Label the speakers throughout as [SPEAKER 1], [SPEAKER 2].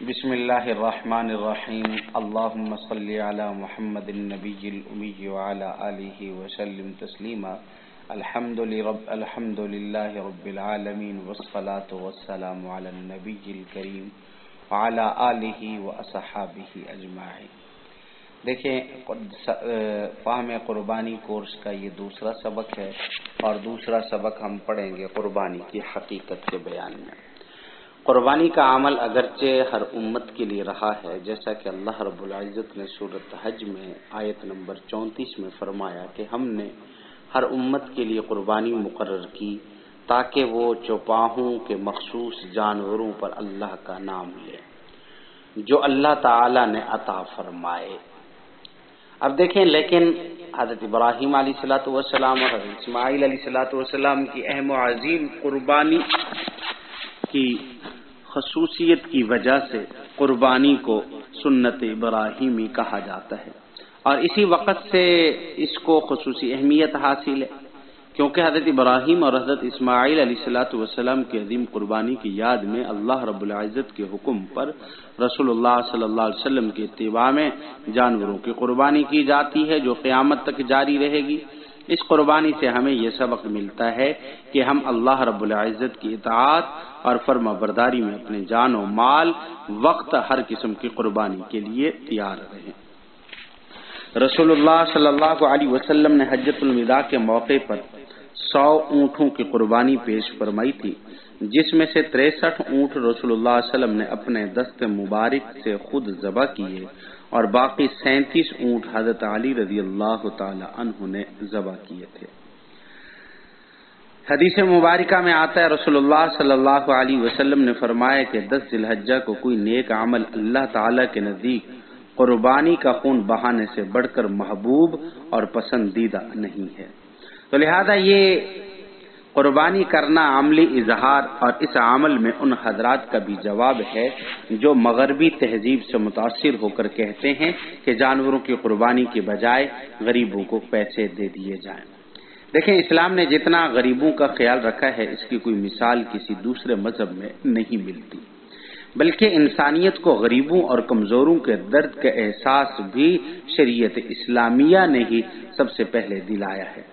[SPEAKER 1] بسم اللہ الرحمن الرحیم اللہم صلی علی محمد النبی الأمی وعلی آلہ وسلم تسلیما الحمد للہ رب العالمین والصلاة والسلام علی النبی الکریم وعلی آلہ واصحابہ اجمعین۔ دیکھیں، فہم قربانی کورس کا یہ دوسرا سبق ہے اور دوسرا سبق ہم پڑھیں گے قربانی کی حقیقت کے بیان میں۔ قربانی کا عمل اگرچہ ہر امت کے لیے رہا ہے، جیسا کہ اللہ رب العزت نے سورۃ حج میں آیت نمبر 34 میں فرمایا کہ ہم نے ہر امت کے لیے قربانی مقرر کی تاکہ وہ چوپاہوں کے مخصوص جانوروں پر اللہ کا نام لے جو اللہ تعالی نے عطا فرمائے۔ اب دیکھیں، لیکن حضرت ابراہیم علیہ الصلوۃ والسلام اور حضرت اسماعیل علیہ الصلوۃ والسلام کی اہم و عظیم قربانی کی خصوصیت کی وجہ سے قربانی کو سنت ابراہیمی کہا جاتا ہے، اور اسی وقت سے اس کو خصوصی اہمیت حاصل ہے کیونکہ حضرت ابراہیم اور حضرت اسماعیل علیہ الصلوۃ والسلام کی عظیم قربانی کی یاد میں اللہ رب العزت کے حکم پر رسول اللہ صلی اللہ علیہ وسلم کے اتباع میں جانوروں کی قربانی کی جاتی ہے جو قیامت تک جاری رہے گی۔ اس قربانی سے ہمیں یہ سبق ملتا ہے کہ ہم اللہ رب العزت کی اطاعت اور فرما برداری میں اپنے جان و مال وقت ہر قسم کی قربانی کے لیے تیار رہیں۔ رسول اللہ صلی اللہ علیہ وسلم نے حجۃ الوداع کے موقع پر 100 اونٹوں کی قربانی پیش فرمائی تھی، جس میں سے 63 اونٹ رسول اللہ صلی اللہ علیہ وسلم نے اپنے دست مبارک سے خود ذبح کیے اور باقی 37 اونٹ حضرت علی رضی اللہ تعالی عنہ نے ذبح کیے تھے۔ حدیث مبارکہ میں آتا ہے رسول اللہ صلی اللہ علیہ وسلم نے فرمایا کہ 10 ذی الحجہ کو کوئی نیک عمل اللہ تعالی کے نزدیک قربانی کا خون بہانے سے بڑھ کر محبوب اور پسندیدہ نہیں ہے۔ تو لہذا یہ قربانی کرنا عملی اظہار اور اس عمل میں ان حضرات کا بھی جواب ہے جو مغربی تہذیب سے متاثر ہو کر کہتے ہیں کہ جانوروں کی قربانی کے بجائے غریبوں کو پیسے دے دیے جائیں۔ دیکھیں، اسلام نے جتنا غریبوں کا خیال رکھا ہے اس کی کوئی مثال کسی دوسرے مذہب میں نہیں ملتی، بلکہ انسانیت کو غریبوں اور کمزوروں کے درد کا احساس بھی شریعت اسلامیہ نے ہی سب سے پہلے دلایا ہے۔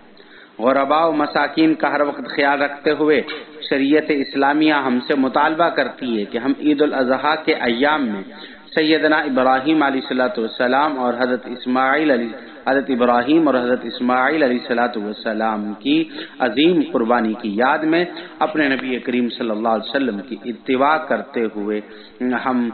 [SPEAKER 1] غرباء و مساکین کا ہر وقت خیال رکھتے ہوئے شریعت اسلامیہ ہم سے مطالبہ کرتی ہے کہ ہم عید الاضحیٰ کے ایام میں سیدنا ابراہیم علیہ الصلوۃ والسلام اور حضرت ابراہیم اور حضرت اسماعیل علیہ الصلوۃ والسلام کی عظیم قربانی کی یاد میں اپنے نبی کریم صلی اللہ علیہ وسلم کی اتباع کرتے ہوئے ہم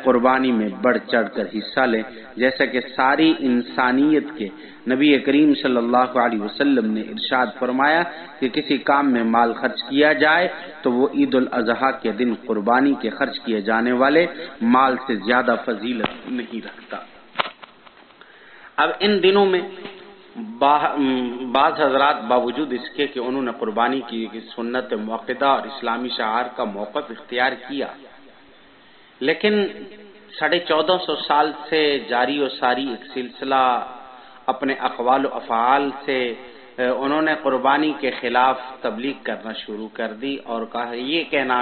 [SPEAKER 1] قربانی میں بڑھ چڑھ کر حصہ لیں، جیسا کہ ساری انسانیت کے نبی کریم صلی اللہ علیہ وسلم نے ارشاد فرمایا کہ کسی کام میں مال خرچ کیا جائے تو وہ عید الاضحیٰ کے دن قربانی کے خرچ کیے جانے والے مال سے زیادہ فضیلت نہیں رکھتا۔ اب ان دنوں میں بعض حضرات باوجود اس کے کہ انہوں نے قربانی کی سنت موقدہ اور اسلامی شعار کا موقف اختیار کیا، لیکن 1450 سال سے جاری و ساری ایک سلسلہ اپنے اقوال و افعال سے انہوں نے قربانی کے خلاف تبلیغ کرنا شروع کر دی اور کہا یہ کہنا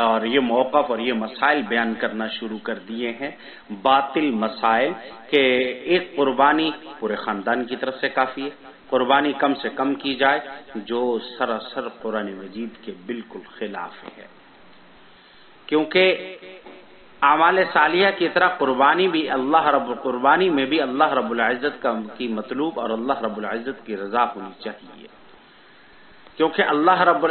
[SPEAKER 1] اور یہ موقف اور یہ مسائل بیان کرنا شروع کر دیے ہیں، باطل مسائل، کہ ایک قربانی پورے خاندان کی طرف سے کافی ہے، قربانی کم سے کم کی جائے، جو سراسر قرآن مجید کے بالکل خلاف ہے، کیونکہ اعمال صالحہ کی طرح قربانی میں بھی اللہ رب العزت کی مطلوب اور اللہ رب العزت کی رضا ہونی چاہیے، کیونکہ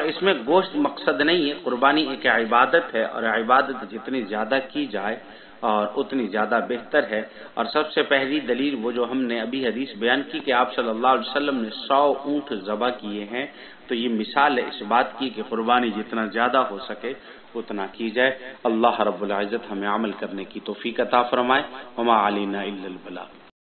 [SPEAKER 1] اس میں گوشت مقصد نہیں ہے، قربانی ایک عبادت ہے اور عبادت جتنی زیادہ کی جائے اور اتنی زیادہ بہتر ہے۔ اور سب سے پہلی دلیل وہ جو ہم نے ابھی حدیث بیان کی کہ آپ صلی اللہ علیہ وسلم نے 100 اونٹ ذبح کیے ہیں، تو یہ مثال ہے اس بات کی کہ قربانی جتنا زیادہ ہو سکے اتنا کی جائے۔ اللہ رب العزت ہمیں عمل کرنے کی توفیق عطا فرمائے۔ وما علینا الا البلاغ۔